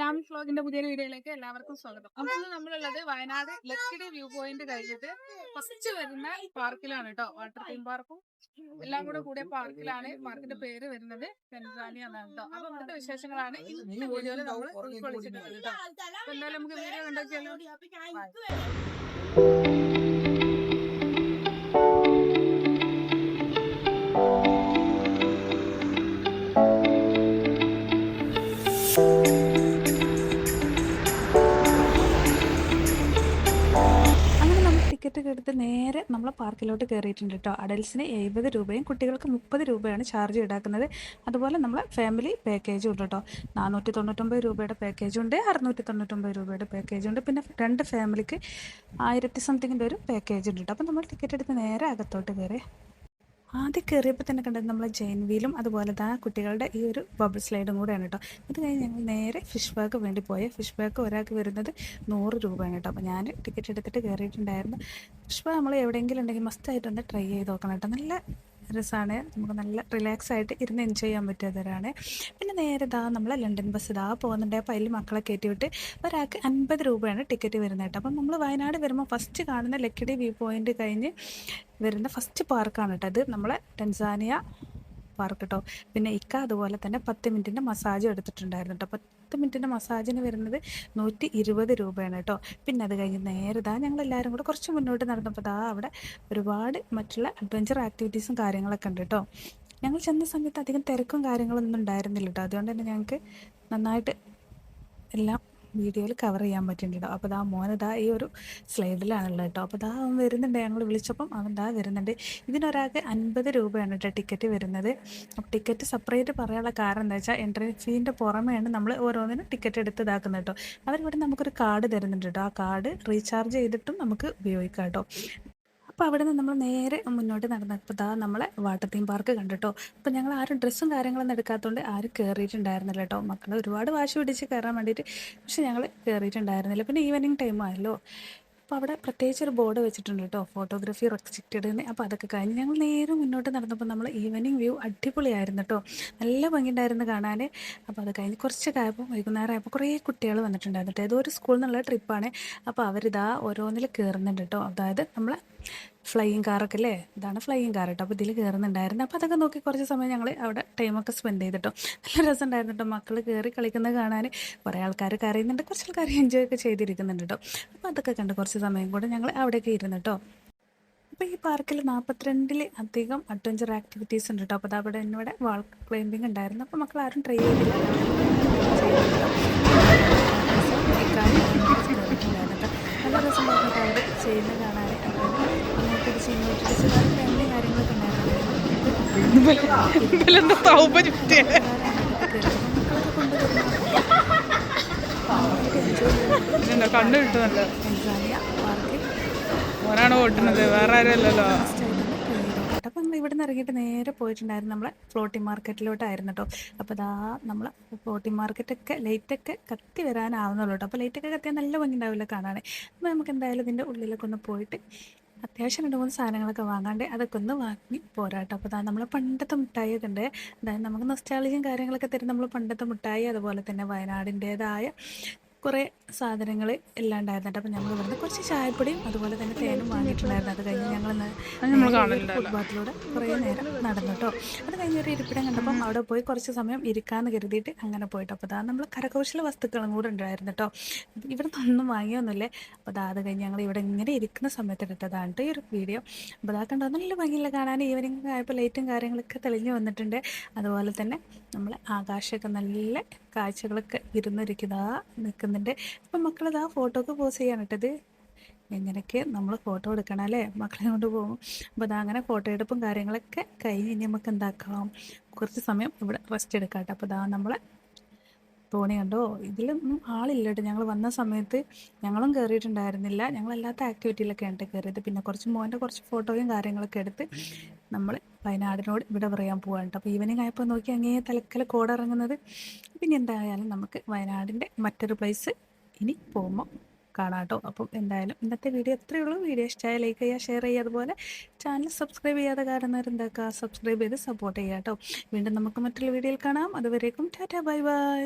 Family വ്ലോഗിന്റെ പുതിയൊരു വീഡിയോയിലേക്ക് എല്ലാവർക്കും സ്വാഗതം. അപ്പോൾ നമ്മളുള്ളത് വയനാട് ലക്കിടി വ്യൂ പോയിന്റ് കഴിഞ്ഞിട്ട് ഫസ്റ്റ് വരുന്ന പാർക്കിലാണ് കേട്ടോ. വാട്ടർ തീം പാർക്കും എല്ലാം കൂടെ പാർക്കിലാണ്. പാർക്കിന്റെ പേര് വരുന്നത് ടെൻസാനിയ എന്നാണ് കേട്ടോ. അപ്പൊ ഇവിടുത്തെ വിശേഷങ്ങളാണ് ഇന്നത്തെ വീഡിയോയിൽ നമ്മൾ ഉൾക്കൊള്ളിച്ചിട്ടുള്ളത് കേട്ടോ. അപ്പൊ എന്തായാലും നമുക്ക് വീഡിയോ കണ്ടൊക്കെയല്ലോ. ടിക്കറ്റ് എടുത്ത് നേരെ നമ്മൾ പാർക്കിലോട്ട് കയറിയിട്ടുണ്ട് കേട്ടോ. അഡൽസിന് 70 രൂപയും കുട്ടികൾക്ക് 30 രൂപയാണ് ചാർജ് ഈടാക്കുന്നത്. അതുപോലെ നമ്മൾ ഫാമിലി പാക്കേജും ഉണ്ട് കേട്ടോ. 499 രൂപയുടെ പാക്കേജും ഉണ്ട്, 699 രൂപയുടെ പാക്കേജും ഉണ്ട്. പിന്നെ 2 ഫാമിലിക്ക് 1000 സംതിങ്ങിൻ്റെ ഒരു പാക്കേജ് ഉണ്ട് കേട്ടോ. അപ്പം നമ്മൾ ടിക്കറ്റ് എടുത്ത് നേരെ അകത്തോട്ട് കയറി. ആദ്യം കയറിയപ്പോൾ തന്നെ കണ്ടത് നമ്മൾ ജെയിൻ വീലും അതുപോലെ തന്നെ കുട്ടികളുടെ ഈ ഒരു ബബിൾ സ്ലൈഡും കൂടെയാണ് കേട്ടോ. അത് കഴിഞ്ഞ് ഞങ്ങൾ നേരെ ഫിഷ് ബാഗ് വേണ്ടി പോയ ഫിഷ് ബാഗ് ഒരാൾക്ക് വരുന്നത് 100 രൂപയാണ് കേട്ടോ. അപ്പോൾ ഞാൻ ടിക്കറ്റ് എടുത്തിട്ട് കയറിയിട്ടുണ്ടായിരുന്നു. ഫിഷ് ബാഗ് നമ്മൾ എവിടെയെങ്കിലും ഉണ്ടെങ്കിൽ മസ്റ്റായിട്ടൊന്ന് ട്രൈ ചെയ്ത് നോക്കണം കേട്ടോ. നല്ല രസമാണ്, നമുക്ക് നല്ല റിലാക്സ് ആയിട്ട് ഇരുന്ന് എൻജോയ് ചെയ്യാൻ പറ്റിയവരാണ്. പിന്നെ നേരെ നമ്മൾ ലണ്ടൻ ബസ് പോകുന്നുണ്ട്. അപ്പോൾ അതിൽ മക്കളെ കയറ്റി ഒരാൾക്ക് 50 രൂപയാണ് ടിക്കറ്റ് വരുന്നത് കേട്ടോ. അപ്പം നമ്മൾ വയനാട് വരുമ്പോൾ ഫസ്റ്റ് കാണുന്ന ലക്കിടി വ്യൂ പോയിന്റ് കഴിഞ്ഞ് വരുന്ന ഫസ്റ്റ് പാർക്കാണ് കേട്ടോ. അത് നമ്മളെ ടെൻസാനിയ പാർക്ക് കേട്ടോ. പിന്നെ അതുപോലെ തന്നെ 10 മിനിറ്റിൻ്റെ മസാജ് എടുത്തിട്ടുണ്ടായിരുന്നു കേട്ടോ. 10 മിനിറ്റിൻ്റെ മസാജിന് വരുന്നത് 120 രൂപയാണ് കേട്ടോ. പിന്നെ അത് കഴിഞ്ഞ് നേരെ ഞങ്ങളെല്ലാവരും കൂടെ കുറച്ച് മുന്നോട്ട് നടന്നപ്പോൾ അവിടെ ഒരുപാട് മറ്റുള്ള അഡ്വഞ്ചർ ആക്ടിവിറ്റീസും കാര്യങ്ങളൊക്കെ ഉണ്ട് കേട്ടോ. ഞങ്ങൾ ചെന്ന സമയത്ത് അധികം തിരക്കും കാര്യങ്ങളൊന്നും ഉണ്ടായിരുന്നില്ല കേട്ടോ. അതുകൊണ്ട് തന്നെ ഞങ്ങൾക്ക് നന്നായിട്ട് എല്ലാം വീഡിയോയിൽ കവർ ചെയ്യാൻ പറ്റുന്നുണ്ട്. അപ്പോൾ മോനതാ ഈ ഒരു സ്ലൈഡിലാണുള്ളത് കേട്ടോ. അപ്പോൾ അവൻ വരുന്നുണ്ട്. ഞങ്ങൾ വിളിച്ചപ്പം അവൻ വരുന്നുണ്ട്. ഇതിനൊരാൾക്ക് 50 രൂപയാണ് കേട്ടോ ടിക്കറ്റ് വരുന്നത്. അപ്പോൾ ടിക്കറ്റ് സെപ്പറേറ്റ് പറയാനുള്ള കാരണം എന്താ വെച്ചാൽ എൻട്രി ഫീൻ്റെ പുറമെയാണ് നമ്മൾ ഓരോന്നിനും ടിക്കറ്റ് എടുത്ത് ഇതാക്കുന്നത് കേട്ടോ. അവരിവിടെ നമുക്കൊരു കാർഡ് തരുന്നുണ്ട് കേട്ടോ. ആ കാർഡ് റീചാർജ് ചെയ്തിട്ടും നമുക്ക് ഉപയോഗിക്കാം കേട്ടോ. അപ്പോൾ അവിടെ നിന്ന് നമ്മൾ നേരെ മുന്നോട്ട് നടന്നപ്പോൾ നമ്മളെ വാട്ടർ തീം പാർക്ക് കണ്ടിട്ടോ. അപ്പോൾ ഞങ്ങൾ ആരും ഡ്രസ്സും കാര്യങ്ങളൊന്നും എടുക്കാത്തതുകൊണ്ട് ആരും കയറിയിട്ടുണ്ടായിരുന്നില്ല കേട്ടോ. മക്കൾ ഒരുപാട് വാശി പിടിച്ച് കയറാൻ വേണ്ടിയിട്ട്, പക്ഷെ ഞങ്ങൾ കയറിയിട്ടുണ്ടായിരുന്നില്ല. പിന്നെ ഈവനിങ് ടൈം ആയല്ലോ. അപ്പോൾ അവിടെ പ്രത്യേകിച്ച് ഒരു ബോർഡ് വെച്ചിട്ടുണ്ട് കേട്ടോ, ഫോട്ടോഗ്രാഫി റെസ്ട്രിക്റ്റഡ്. അപ്പോൾ അതൊക്കെ കഴിഞ്ഞ് ഞങ്ങൾ നേരെ മുന്നോട്ട് നടന്നപ്പോൾ നമ്മൾ ഈവനിങ് വ്യൂ അടിപൊളിയായിരുന്നു കേട്ടോ. നല്ല ഭംഗിയുണ്ടായിരുന്നു കാണാൻ. അപ്പോൾ അത് കഴിഞ്ഞ് കുറച്ച് കായപ്പോൾ വൈകുന്നേരം ആയപ്പോൾ കുറേ കുട്ടികൾ വന്നിട്ടുണ്ടായിരുന്നു കേട്ടോ. ഏതോ ഒരു സ്കൂളിൽ നിന്നുള്ള ട്രിപ്പാണ്. അപ്പോൾ അവരിതാ ഓരോന്നിൽ കയറുന്നുണ്ട് കേട്ടോ. അതായത് നമ്മളെ ഫ്ലൈയിങ് കാറൊക്കെ അല്ലേ, ഇതാണ് ഫ്ലൈയിങ് കാർ കേട്ടോ. അപ്പോൾ ഇതിൽ കയറുന്നുണ്ടായിരുന്നു. അപ്പോൾ അതൊക്കെ നോക്കി കുറച്ച് സമയം ഞങ്ങൾ അവിടെ ടൈമൊക്കെ സ്പെൻഡ് ചെയ്തിട്ടോ. നല്ല രസമുണ്ടായിരുന്നു കേട്ടോ. മക്കൾ കയറി കളിക്കുന്നത് കാണാൻ. കുറേ ആൾക്കാർ കരയുന്നുണ്ട്, കുറച്ച് ആൾക്കാർ എൻജോയ് ഒക്കെ ചെയ്തിരിക്കുന്നുണ്ട് കേട്ടോ. അപ്പോൾ അതൊക്കെ കണ്ട് കുറച്ച് സമയം കൂടെ ഞങ്ങൾ അവിടെയൊക്കെ ഇരുന്നു കേട്ടോ. അപ്പോൾ ഈ പാർക്കിൽ 42 അധികം അഡ്വഞ്ചർ ആക്ടിവിറ്റീസ് ഉണ്ട് കേട്ടോ. അപ്പോൾ അവിടെ എന്നോട് വാൾ ക്ലൈമ്പിംഗ് ഉണ്ടായിരുന്നു. അപ്പോൾ മക്കൾ ആരും ട്രൈ ചെയ്തില്ല. നല്ല രസം പറഞ്ഞിട്ട് അവർ ചെയ്യുന്നത് കാണാൻ. അങ്ങോട്ടിടിച്ച് ഇങ്ങോട്ടിടിച്ച് ഫാമിലി കാര്യങ്ങളൊക്കെ കണ്ണു കിട്ടുമല്ലോ. ടെൻസാനിയ പാർക്കിൽ ഓനാണ് ഓട്ടുന്നത്, വേറെ ആരുമല്ലല്ലോ. അപ്പോൾ നമ്മൾ ഇവിടെ നിന്ന് ഇറങ്ങിയിട്ട് നേരെ പോയിട്ടുണ്ടായിരുന്നു നമ്മളെ ഫ്ലോട്ടിംഗ് മാർക്കറ്റിലോട്ടായിരുന്നു കേട്ടോ. അപ്പോൾ നമ്മൾ ഫ്ലോട്ടിംഗ് മാർക്കറ്റൊക്കെ ലൈറ്റൊക്കെ കത്തി വരാനാവുന്നുള്ളൂ കേട്ടോ. അപ്പോൾ ലൈറ്റൊക്കെ കത്തിയാൽ നല്ല ഭംഗി ഉണ്ടാവില്ല കാണാൻ. അപ്പോൾ നമുക്ക് എന്തായാലും ഇതിൻ്റെ ഉള്ളിലൊക്കെ ഒന്ന് പോയിട്ട് അത്യാവശ്യം 2-3 സാധനങ്ങളൊക്കെ വാങ്ങാണ്ട് അതൊക്കെ ഒന്ന് വാങ്ങി പോരാട്ടോ. അപ്പോൾ നമ്മൾ പണ്ടത്തെ മിഠായിയൊക്കെ ഉണ്ട്. അതായത് നമുക്ക് നൊസ്റ്റാൾജിയും കാര്യങ്ങളൊക്കെ തരും നമ്മൾ പണ്ടത്തെ മിഠായി. അതുപോലെ തന്നെ വയനാടിൻ്റേതായ കുറേ സാധനങ്ങൾ എല്ലാം ഉണ്ടായിരുന്നു. അപ്പോൾ ഞങ്ങൾ ഇവിടുന്ന് കുറച്ച് ചായപ്പൊടിയും അതുപോലെ തന്നെ തേനും വാങ്ങിയിട്ടുണ്ടായിരുന്നു. അത് കഴിഞ്ഞ് ഞങ്ങൾ ഫുട്പാത്തിലൂടെ കുറേ നേരം നടന്നു കേട്ടോ. അത് കഴിഞ്ഞൊരു ഇരിപ്പിടം കണ്ടപ്പം അവിടെ പോയി കുറച്ച് സമയം ഇരിക്കാമെന്ന് കരുതിയിട്ട് അങ്ങനെ പോയിട്ട്. അപ്പോൾ നമ്മൾ കരകൗശല വസ്തുക്കളും കൂടെ ഉണ്ടായിരുന്നു കേട്ടോ. ഇവിടെ നിന്നൊന്നും വാങ്ങിയൊന്നുമില്ലേ. അപ്പോൾ അത് കഴിഞ്ഞ് ഞങ്ങൾ ഇവിടെ ഇങ്ങനെ ഇരിക്കുന്ന സമയത്ത് എടുത്തതാണ് കേട്ടോ ഈ ഒരു വീഡിയോ. അപ്പോൾ കണ്ടോ നല്ല ഭംഗിയില്ല കാണാൻ. ഈവനിങ് ആയപ്പോൾ ലൈറ്റും കാര്യങ്ങളൊക്കെ തെളിഞ്ഞ് വന്നിട്ടുണ്ട്. അതുപോലെ തന്നെ നമ്മൾ ആകാശമൊക്കെ നല്ല കാഴ്ചകളൊക്കെ നിൽക്കുന്നുണ്ട്. അപ്പം മക്കളത് ഫോട്ടോക്ക് പോസ് ചെയ്യാൻ ഇട്ടത്. എങ്ങനെയൊക്കെ നമ്മൾ ഫോട്ടോ എടുക്കണം അല്ലേ, മക്കളെ കൊണ്ട് പോകും. അപ്പോൾ അങ്ങനെ ഫോട്ടോ എടുപ്പും കാര്യങ്ങളൊക്കെ കഴിഞ്ഞ് ഇനി നമുക്ക് എന്താക്കാം, കുറച്ച് സമയം ഇവിടെ റെസ്റ്റ് എടുക്കാം കേട്ടോ. അപ്പോൾ നമ്മളെ തോണി കണ്ടോ, ഇതിലൊന്നും ആളില്ല കേട്ടോ. ഞങ്ങൾ വന്ന സമയത്ത് ഞങ്ങളും കയറിയിട്ടുണ്ടായിരുന്നില്ല. ഞങ്ങളല്ലാത്ത ആക്ടിവിറ്റിയിലൊക്കെയാണ് കയറിയത്. പിന്നെ മോൻ്റെ കുറച്ച് ഫോട്ടോയും കാര്യങ്ങളൊക്കെ എടുത്ത് നമ്മൾ വയനാടിനോട് ഇവിടെ പറയാൻ പോകാൻ കേട്ടോ. അപ്പോൾ ഈവനിങ് ആയപ്പോൾ നോക്കി അങ്ങേ തലക്കല കോടിറങ്ങുന്നത്. പിന്നെ എന്തായാലും നമുക്ക് വയനാടിൻ്റെ മറ്റൊരു പ്ലേസ് ഇനി പോകുമ്പോൾ കാണാം കേട്ടോ. അപ്പം എന്തായാലും ഇന്നത്തെ വീഡിയോ എത്രയേ ഉള്ളൂ. വീഡിയോ ഇഷ്ടമായ ലൈക്ക് ചെയ്യുക, ഷെയർ ചെയ്യുക. അതുപോലെ ചാനൽ സബ്സ്ക്രൈബ് ചെയ്യാതെ കാണുന്നവർ എന്താക്കുക, സബ്സ്ക്രൈബ് ചെയ്ത് സപ്പോർട്ട് ചെയ്യുക കേട്ടോ. വീണ്ടും നമുക്ക് മറ്റുള്ള വീഡിയോയിൽ കാണാം. അതുവരേക്കും ടാറ്റാ ബൈ ബൈ.